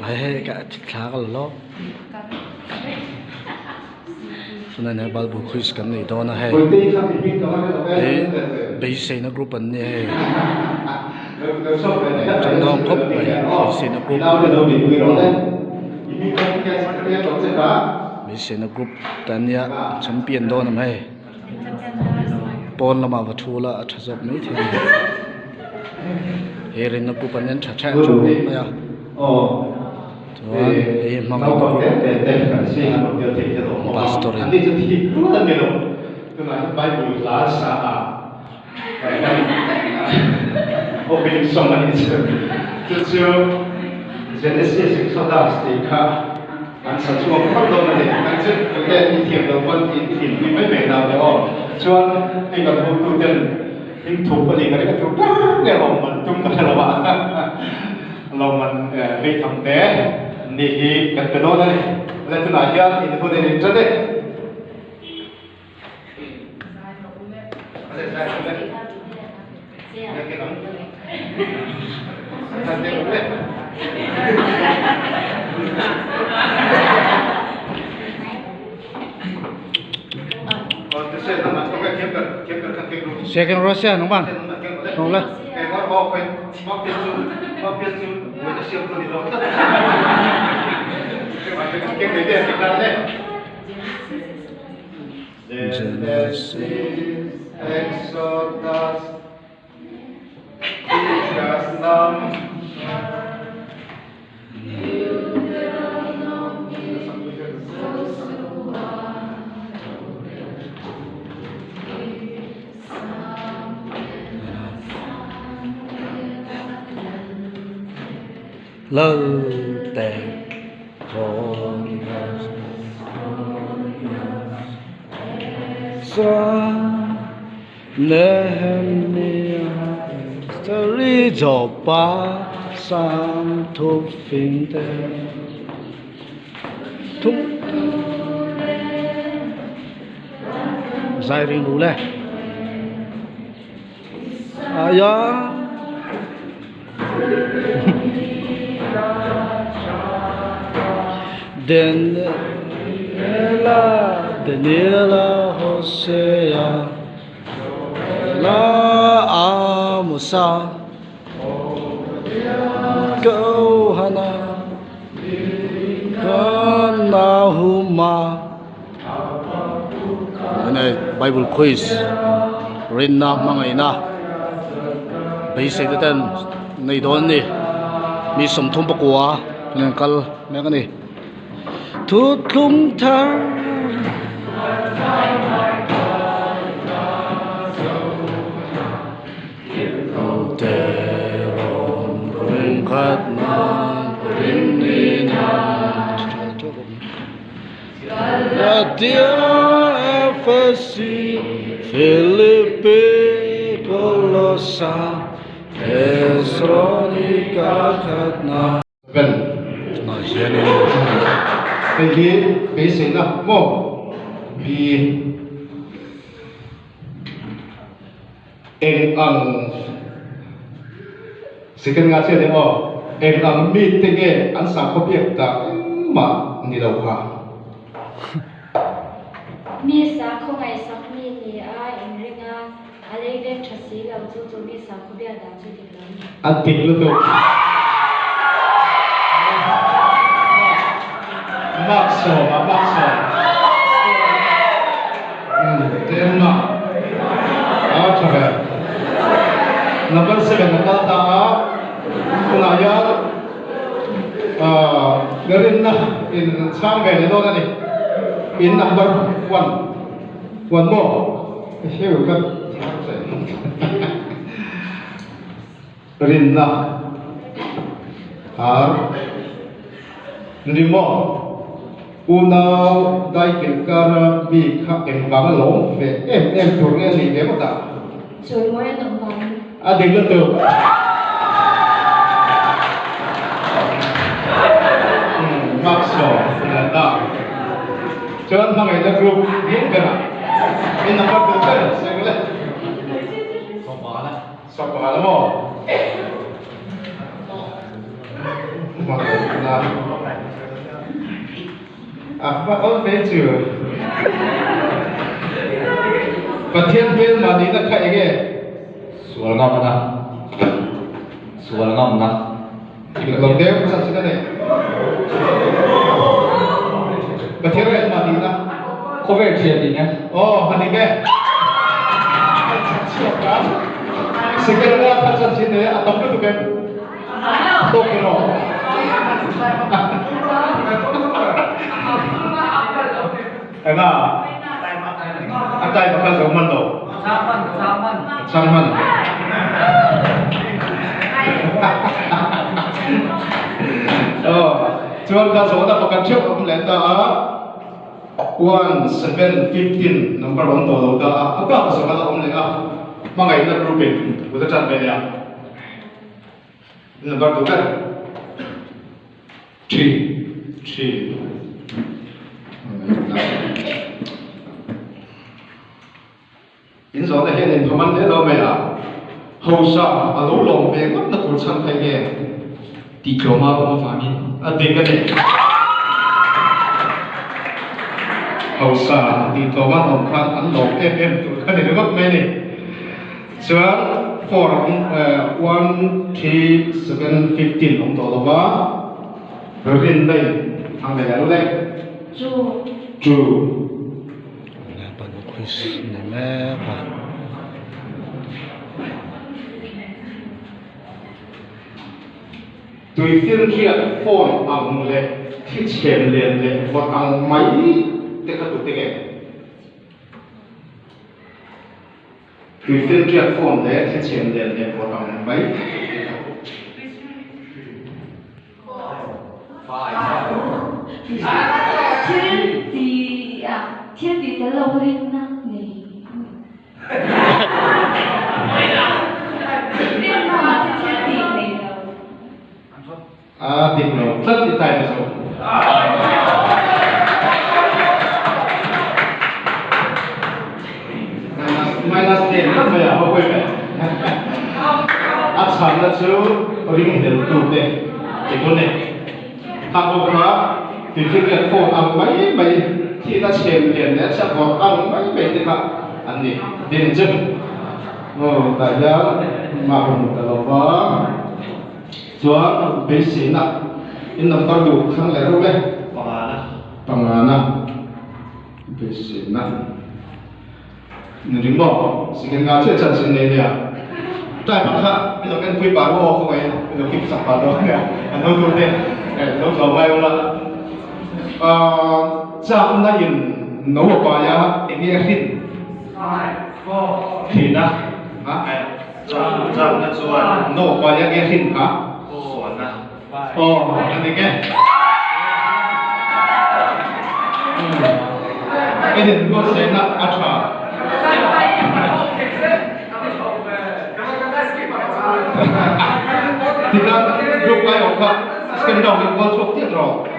Hei cả thả cái lỗ cho nên là bao bùi quiz cái này đó là hay bây giờ nó group anh này trong đó khóc bây giờ nó group bây giờ nó group tận nhà champion đó nằm hay Paul là mà vật thua là thật dọc mấy thế hệ lên nó group anh chặt chẽ chỗ bây giờ thì mong muốn pastor anh đi chơi thì luôn anh biết không cái này Bible là sao opening song anh chơi chứ Genesis sau đó thì cả anh sản xuất không đâu mà để anh chơi cái đi thiệp đầu quân thì mấy mẹ nào đó cho anh gặp tôi chân anh thuộc cái gì cái thuộc cái lòng mình chung cái là bạn lòng mình bị thằng té thì cái đó này là tôi nói cho thì tôi nên rất đấy second Russia nóng bạn nóng lên Genesis, Exodus, lơ tè hồn xa Nehemiah Story cho ba sam thu phim tè thúng dài riêng đủ này ya Daniela Hosea La Amusa Gohana Nahuma này Bible quiz Rina Mangaina basic tên này đó nè mi sum thum bạc quá nên cal mấy cái này thu thung thar teron ring khat na ring ni na Latia Ephesus Philippi Colossa Thessalonica khat na nói chuyện đi cái gì là một vì em ăn second ngã chơi đấy em ăn mít thế cái ăn sáng có biết ta mà đi đâu cả mi sáng không ngày sáng mi thì em riêng lấy cái chất xí là chú mi sáng có biết đã chú thì lớn ăn thịt luôn thôi Maxo, tema. Coba. Number 7 kata kulaya. Garin in sampai ni dona ni. In number 1. One more. Here kan. Garin Limo. Unau dai kara bi khắc em vắng lỗ về em chuột nghe gì thế mà ta chuột mỗi em đồng vắng đừng lên từ mặc sổ là ta cho nên thằng này nó group hiện cái nào bên năm bắt được cái xem cái này sọc vào đó mà là và có về chữ và thiên viên mà đi là khai cái suara ngam na thì lòng đeo cũng sao này và thiên viên mà đi là có vẻ chuyện gì nhé mà đi cái second là phát sinh trên đấy tổng cái tụi cái tốt cái nó anh à tay mà khơi giống mình đâu sang mình chuan ka zo da pakan chuk om len da 1715 number on to lo da aka so ka om len a mangai na grouping ko ta chan be ya number 2 ka 3 in zo da he nen thoman de do me ya ho sa a lo long be ngot na tur chan thai ge đi kiểu mà có phá min đi cái này hậu sa đi tàu man hồng khan ăn lẩu em tụi cái này nó gấp mấy này sửa for 1715 ông tàu đó rồi lên đây thằng này là đây chú là bạn có quiz này mẹ bà tùy phiên triệt phone ông lệ thiết chèn liền lệ và ông máy để các tụi tiếng tùy phiên triệt phone lệ thiết chèn liền lệ và ông máy thiên vị cái lâu lên nè tìm nó rất là tài rồi minus 10 rất là hậu quên vậy áp sản là chú ring đến tụ đây thì con này thằng ông đó thì khi cái phone ăn mấy khi ta xem liền để sẽ có ăn mấy thì các anh đi đến chân tại giá mà không được đâu đó chúa bế sĩ nè in năm tao đủ khăn lẽ đâu đấy bằng nè bế sĩ nè người bỏ sự kiện ngáo chuyện chân sinh này nè trai bằng khác bây giờ cái quy bảo đồ không ấy bây giờ kịp sập bảo đồ nè anh nói luôn đi nói giàu may không là chạm na in nấu một quả ya anh nghe khinh khinh na hả chạm na chuan nấu một quả ya nghe khinh hả anh đi nghe cái này có sẽ là ăn chả thì ra lúc này ông không cái đầu mình có số tiết rồi